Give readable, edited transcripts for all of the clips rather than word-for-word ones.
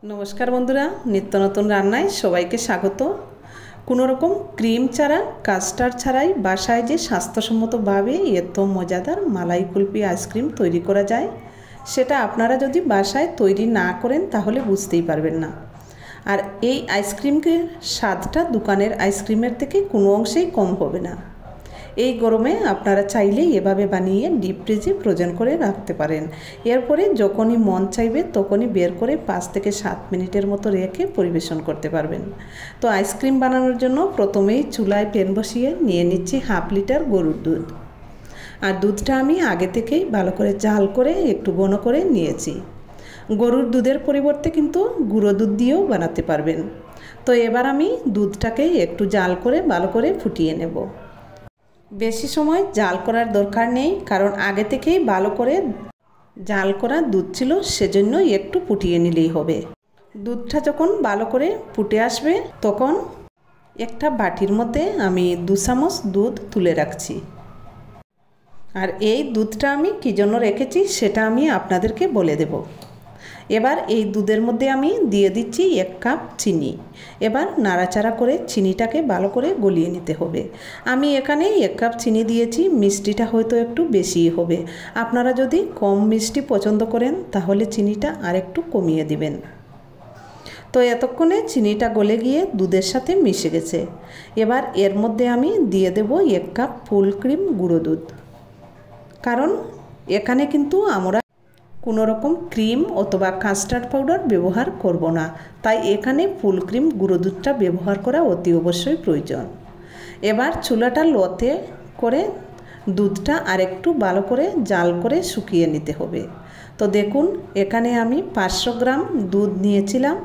नमस्कार बंधुरा नित्य नतून रान्नाय सबाइके स्वागत। कोनो रकम क्रीम छाड़ा कास्टार्ड छाड़ाई बासाय जे स्वास्थ्यसम्मतभावे एत मजादार मालाई कुल्फी आइसक्रीम तैरी करा जाए सेटा आपनारा यदि बासाय तैरी ना करें ताहले बुझतेई पारबेन ना। और ये आइसक्रीमेर स्वादटा दुकानेर आइसक्रीमेर थेके कोनो अंशेई कम होबे ना। এই গরমে আপনারা চাইলে এভাবে বানিয়ে ডিপ ফ্রিজে ফ্রোজেন করে রাখতে পারেন। এরপরে যখনই মন চাইবে তখনই বের করে 5 থেকে 7 মিনিটের মতো রেখে পরিবেশন করতে পারবেন। তো আইসক্রিম বানানোর জন্য প্রথমেই চুলায় প্যান বসিয়ে নিয়ে নিচ্ছি হাফ লিটার গরুর দুধ। আর দুধটা আমি আগে থেকেই ভালো করে জাল করে একটু ঘন করে নিয়েছি। গরুর দুধের পরিবর্তে কিন্তু গুঁড়ো দুধ দিয়েও বানাতে পারবেন। তো এবার আমি দুধটাকে একটু জাল করে ভালো করে ফুটিয়ে নেব। বেশি সময় জাল করার দরকার নেই, কারণ আগে থেকেই ভালো করে জাল করা দুধ ছিল, সেজন্য একটু ফুটিয়ে নিলেই হবে। দুধটা যখন ভালো করে ফুটে আসবে তখন একটা বাটির মধ্যে আমি 2 চামচ দুধ তুলে রাখছি। আর এই দুধটা আমি কী জন্য রেখেছি সেটা আমি আপনাদেরকে বলে দেব। এবার এই দুধের মধ্যে আমি দিয়ে দিচ্ছি 1 কাপ চিনি। এবার নাড়াচাড়া করে চিনিটাকে ভালো করে গলিয়ে নিতে হবে। আমি এখানে 1 কাপ চিনি দিয়েছি, মিষ্টিটা হয়তো একটু বেশিই হবে। আপনারা যদি কম মিষ্টি পছন্দ করেন তাহলে চিনিটা আরেকটু কমিয়ে দিবেন। তো এতক্ষণে চিনিটা গলে গিয়ে দুধের সাথে মিশে গেছে। এবার এর মধ্যে আমি দিয়ে দেব 1 কাপ ফুল ক্রিম গুঁড়ো দুধ। কারণ এখানে কিন্তু আমরা কোনো রকম ক্রিম অথবা কাস্টার্ড পাউডার ব্যবহার করব না, তাই এখানে ফুল ক্রিম গুঁড়ো দুধটা ব্যবহার করা অতি অবশ্যই প্রয়োজন। এবার চুলাটা লোতে করে দুধটা আরেকটু ভালো করে জাল করে শুকিয়ে নিতে হবে। তো দেখুন এখানে আমি 500 গ্রাম দুধ নিয়েছিলাম,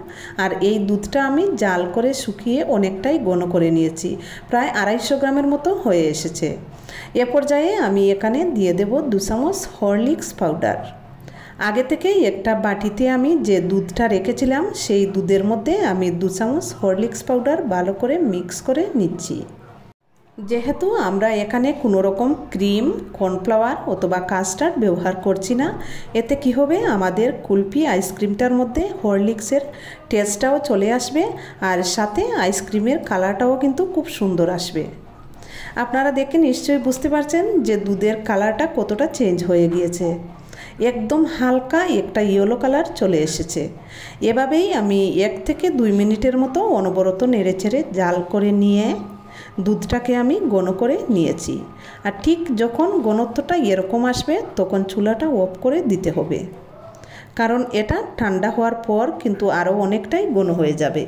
আর এই দুধটা আমি জাল করে শুকিয়ে অনেকটাই ঘন করে নিয়েছি, প্রায় 250 গ্রামের মতো হয়ে এসেছে। এ পর্যায়ে আমি এখানে দিয়ে দেব 2 চামচ হরলিক্স পাউডার। আগে থেকেই একটা বাটিতে আমি যে দুধটা রেখেছিলাম সেই দুধের মধ্যে আমি 2 চামচ হরলিক্স পাউডার ভালো করে মিক্স করে নিচ্ছি। যেহেতু আমরা এখানে কোনো রকম ক্রিম, কর্নফ্লাওয়ার অথবা কাস্টার্ড ব্যবহার করছি না, এতে কি হবে আমাদের কুলফি আইসক্রিমটার মধ্যে হরলিক্সের টেস্টটাও চলে আসবে, আর সাথে আইসক্রিমের কালারটাও কিন্তু খুব সুন্দর আসবে। আপনারা দেখে নিশ্চয়ই বুঝতে পারছেন যে দুধের কালারটা কতটা চেঞ্জ হয়ে গিয়েছে, একদম হালকা একটা ইয়েলো কালার চলে এসেছে। এভাবেই আমি 1 থেকে 2 মিনিটের মতো অনবরত নেড়েচেড়ে জাল করে নিয়ে দুধটাকে আমি ঘন করে নিয়েছি। আর ঠিক যখন ঘনত্বটা এরকম আসবে তখন চুলাটা অফ করে দিতে হবে, কারণ এটা ঠান্ডা হওয়ার পর কিন্তু আরও অনেকটাই ঘন হয়ে যাবে।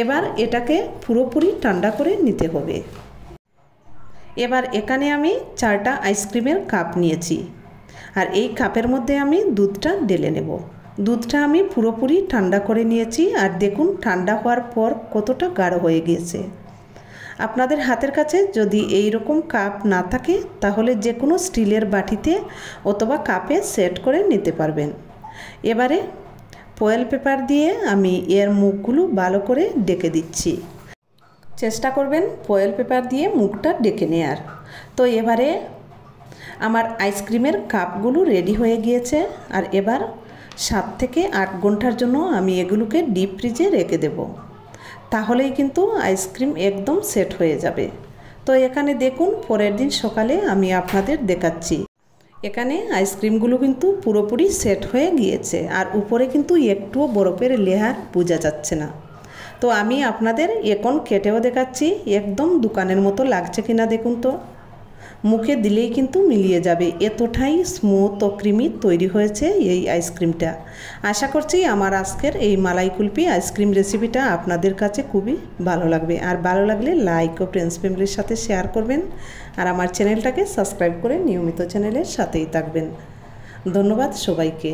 এবার এটাকে পুরোপুরি ঠান্ডা করে নিতে হবে। এবার এখানে আমি 4টা আইসক্রিমের কাপ নিয়েছি, আর এই কাপের মধ্যে আমি দুধটা ঢেলে নেব। দুধটা আমি পুরোপুরি ঠান্ডা করে নিয়েছি, আর দেখুন ঠান্ডা হওয়ার পর কতটা গাঢ় হয়ে গিয়েছে। আপনাদের হাতের কাছে যদি এই রকম কাপ না থাকে তাহলে যে কোনো স্টিলের বাটিতে অথবা কাপে সেট করে নিতে পারবেন। এবারে ফয়েল পেপার দিয়ে আমি এর মুখগুলো ভালো করে ঢেকে দিচ্ছি। চেষ্টা করবেন ফয়েল পেপার দিয়ে মুখটা ঢেকে নেওয়ার। তো এবারে আমার আইসক্রিমের কাপগুলো রেডি হয়ে গিয়েছে, আর এবার 7 থেকে 8 ঘন্টার জন্য আমি এগুলোকে ডিপ ফ্রিজে রেখে দেব। তাহলেই কিন্তু আইসক্রিম একদম সেট হয়ে যাবে। তো এখানে দেখুন পরের দিন সকালে আমি আপনাদের দেখাচ্ছি। এখানে আইসক্রিমগুলো কিন্তু পুরোপুরি সেট হয়ে গিয়েছে, আর উপরে কিন্তু একটুও বরফের লেয়ার বোঝা যাচ্ছে না। তো আমি আপনাদের এখন কেটেও দেখাচ্ছি একদম দোকানের মতো লাগছে কিনা দেখুন। তো মুখে দিলেই কিন্তু মিলিয়ে যাবে, এতটাই স্মুথ ও ক্রিমি তৈরি হয়েছে এই আইসক্রিমটা। আশা করছি আমার আজকের এই মালাই কুলফি আইসক্রিম রেসিপিটা আপনাদের কাছে খুবই ভালো লাগবে। আর ভালো লাগলে লাইক ও ফ্রেন্ডস ফ্যামিলির সাথে শেয়ার করবেন, আর আমার চ্যানেলটাকে সাবস্ক্রাইব করে নিয়মিত চ্যানেলের সাথেই থাকবেন। ধন্যবাদ সবাইকে।